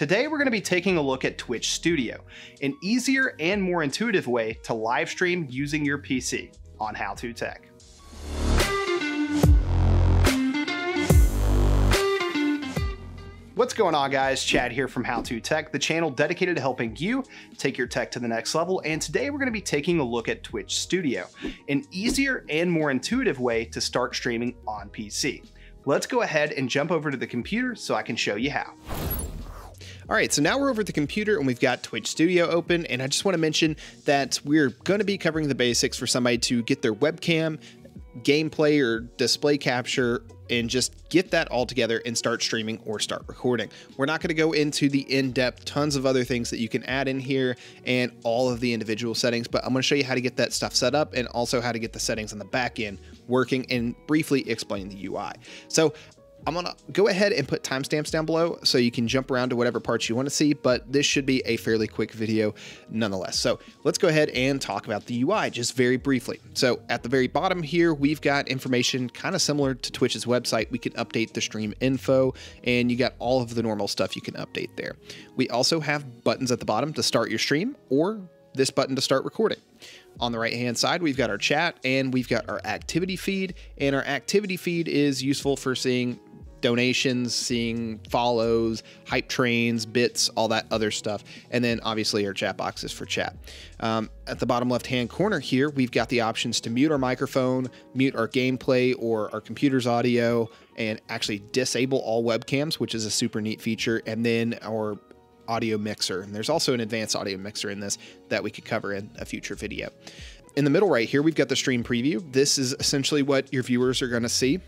Today we're going to be taking a look at Twitch Studio, an easier and more intuitive way to live stream using your PC on How To Tech. What's going on, guys? Chad here from How To Tech, the channel dedicated to helping you take your tech to the next level. And today we're going to be taking a look at Twitch Studio, an easier and more intuitive way to start streaming on PC. Let's go ahead and jump over to the computer so I can show you how. All right, so now we're over at the computer and we've got Twitch Studio open, and I just want to mention that we're going to be covering the basics for somebody to get their webcam, gameplay, or display capture and just get that all together and start streaming or start recording. We're not going to go into the in-depth tons of other things that you can add in here and all of the individual settings, but I'm going to show you how to get that stuff set up and also how to get the settings on the back end working and briefly explain the UI. So I'm gonna go ahead and put timestamps down below so you can jump around to whatever parts you want to see, but this should be a fairly quick video nonetheless. So let's go ahead and talk about the UI just very briefly. So at the very bottom here, we've got information kind of similar to Twitch's website. We can update the stream info, and you got all of the normal stuff you can update there. We also have buttons at the bottom to start your stream, or this button to start recording. On the right hand side, we've got our chat and we've got our activity feed, and our activity feed is useful for seeing donations, seeing follows, hype trains, bits, all that other stuff. And then obviously our chat box is for chat. At the bottom left hand corner here, we've got the options to mute our microphone, mute our gameplay or our computer's audio, and actually disable all webcams, which is a super neat feature. And then our audio mixer. And there's also an advanced audio mixer in this that we could cover in a future video. In the middle right here, we've got the stream preview. This is essentially what your viewers are going to see.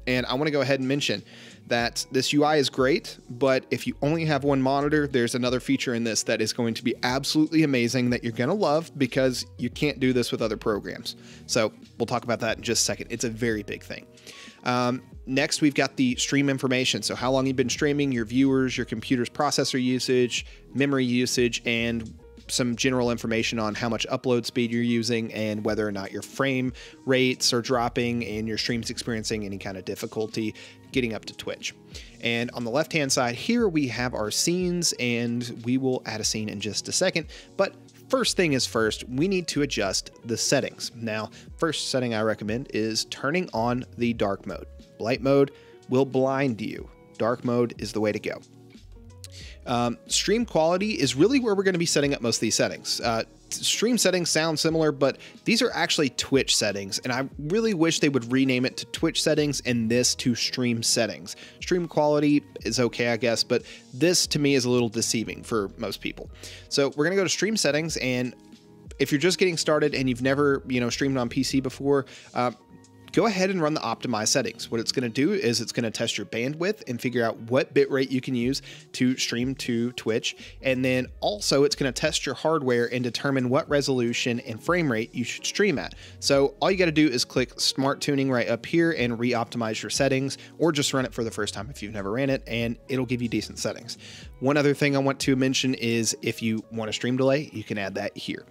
And I want to go ahead and mention that this UI is great, but if you only have one monitor, there's another feature in this that is going to be absolutely amazing that you're going to love, because you can't do this with other programs. So we'll talk about that in just a second. It's a very big thing. Next, we've got the stream information. So how long you've been streaming, your viewers, your computer's processor usage, memory usage, and some general information on how much upload speed you're using and whether or not your frame rates are dropping and your stream's experiencing any kind of difficulty getting up to Twitch. And on the left hand side here, we have our scenes, and we will add a scene in just a second. But first thing is first, we need to adjust the settings. Now, first setting I recommend is turning on the dark mode. Light mode will blind you. Dark mode is the way to go. Stream quality is really where we're going to be setting up most of these settings. Stream settings sound similar, but these are actually Twitch settings, and I really wish they would rename it to Twitch settings and this to stream settings. Stream quality is okay, I guess, but this to me is a little deceiving for most people. So we're going to go to stream settings, and if you're just getting started and you've never, streamed on PC before, go ahead and run the optimized settings. What it's going to do is it's going to test your bandwidth and figure out what bitrate you can use to stream to Twitch. And then also it's going to test your hardware and determine what resolution and frame rate you should stream at. So all you got to do is click Smart Tuning right up here and re-optimize your settings, or just run it for the first time if you've never ran it, and it'll give you decent settings. One other thing I want to mention is if you want a stream delay, you can add that here.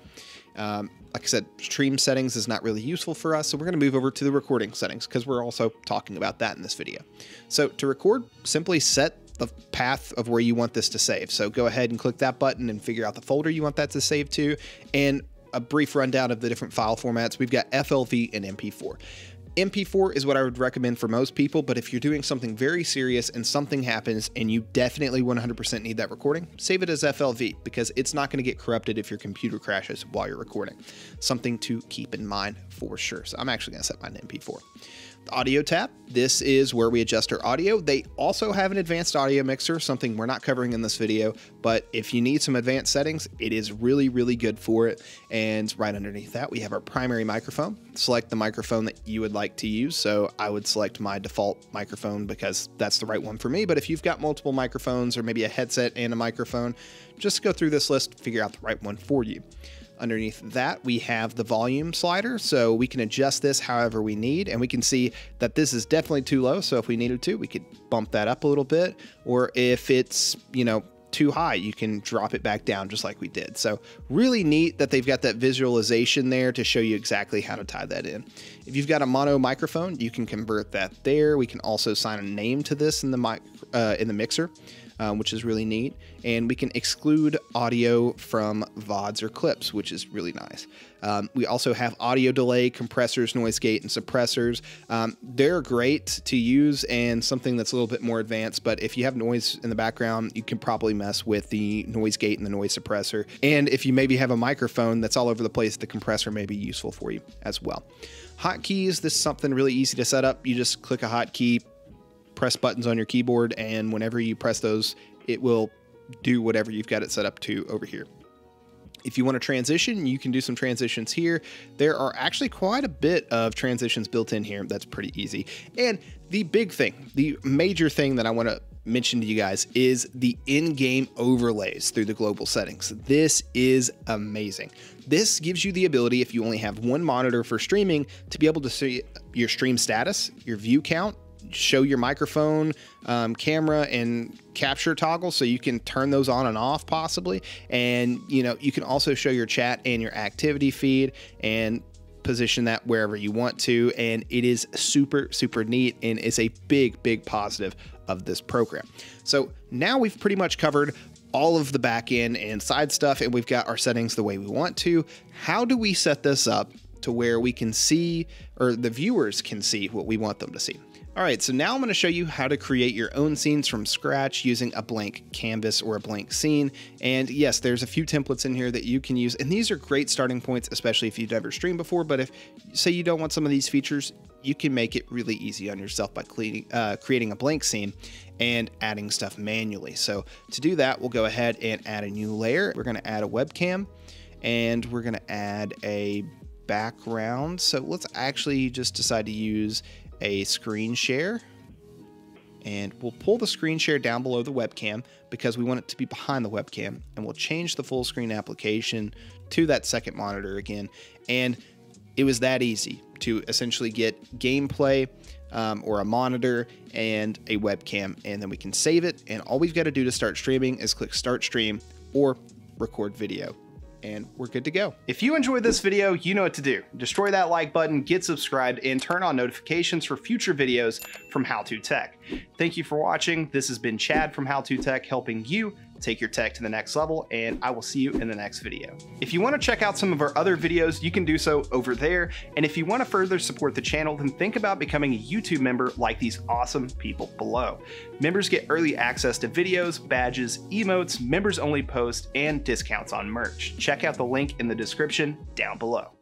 Like I said, stream settings is not really useful for us, so we're going to move over to the recording settings because we're also talking about that in this video. So to record, simply set the path of where you want this to save. So go ahead and click that button and figure out the folder you want that to save to, and a brief rundown of the different file formats. We've got FLV and MP4. MP4 is what I would recommend for most people, but if you're doing something very serious and something happens and you definitely 100% need that recording, save it as FLV, because it's not going to get corrupted if your computer crashes while you're recording. Something to keep in mind for sure. So I'm actually going to set mine to MP4. The audio tab, this is where we adjust our audio. They also have an advanced audio mixer, something we're not covering in this video, but if you need some advanced settings, it is really, really good for it. And right underneath that, we have our primary microphone. Select the microphone that you would like to use. So I would select my default microphone because that's the right one for me. But if you've got multiple microphones or maybe a headset and a microphone, just go through this list, figure out the right one for you. Underneath that, we have the volume slider, so we can adjust this however we need, and we can see that this is definitely too low, so if we needed to, we could bump that up a little bit, or if it's, too high, you can drop it back down just like we did. So really neat that they've got that visualization there to show you exactly how to tie that in. If you've got a mono microphone, you can convert that there. We can also assign a name to this in the mixer. which is really neat. And we can exclude audio from VODs or clips, which is really nice. We also have audio delay, compressors, noise gate, and suppressors. They're great to use and something that's a little bit more advanced, but if you have noise in the background, you can probably mess with the noise gate and the noise suppressor. And if you maybe have a microphone that's all over the place, the compressor may be useful for you as well. Hotkeys, this is something really easy to set up. You just click a hotkey, press buttons on your keyboard, and whenever you press those, it will do whatever you've got it set up to over here. If you want to transition, you can do some transitions here. There are actually quite a bit of transitions built in here. That's pretty easy. And the big thing, the major thing that I want to mention to you guys is the in-game overlays through the global settings. This is amazing. This gives you the ability, if you only have one monitor for streaming, to be able to see your stream status, your view count, show your microphone, camera, and capture toggle, so you can turn those on and off possibly. And you can also show your chat and your activity feed and position that wherever you want to. And it is super, super neat and is a big positive of this program. So now we've pretty much covered all of the back end and side stuff, and we've got our settings the way we want to. How do we set this up to where we can see, or the viewers can see, what we want them to see? All right, so now I'm going to show you how to create your own scenes from scratch using a blank canvas or a blank scene. And yes, there's a few templates in here that you can use, and these are great starting points, especially if you've never streamed before. But if, say, you don't want some of these features, you can make it really easy on yourself by creating a blank scene and adding stuff manually. So to do that, we'll go ahead and add a new layer. We're going to add a webcam, and we're going to add a background. So let's actually just decide to use a screen share, and we'll pull the screen share down below the webcam because we want it to be behind the webcam, and we'll change the full screen application to that second monitor again. And it was that easy to essentially get gameplay or a monitor and a webcam, and then we can save it. And all we've got to do to start streaming is click start stream or record video, and we're good to go. If you enjoyed this video, you know what to do. Destroy that like button, get subscribed, and turn on notifications for future videos from How To Tech. Thank you for watching. This has been Chad from How To Tech, helping you take your tech to the next level, and I will see you in the next video. If you want to check out some of our other videos, you can do so over there. And if you want to further support the channel, then think about becoming a YouTube member like these awesome people below. Members get early access to videos, badges, emotes, members only posts, and discounts on merch. Check out the link in the description down below.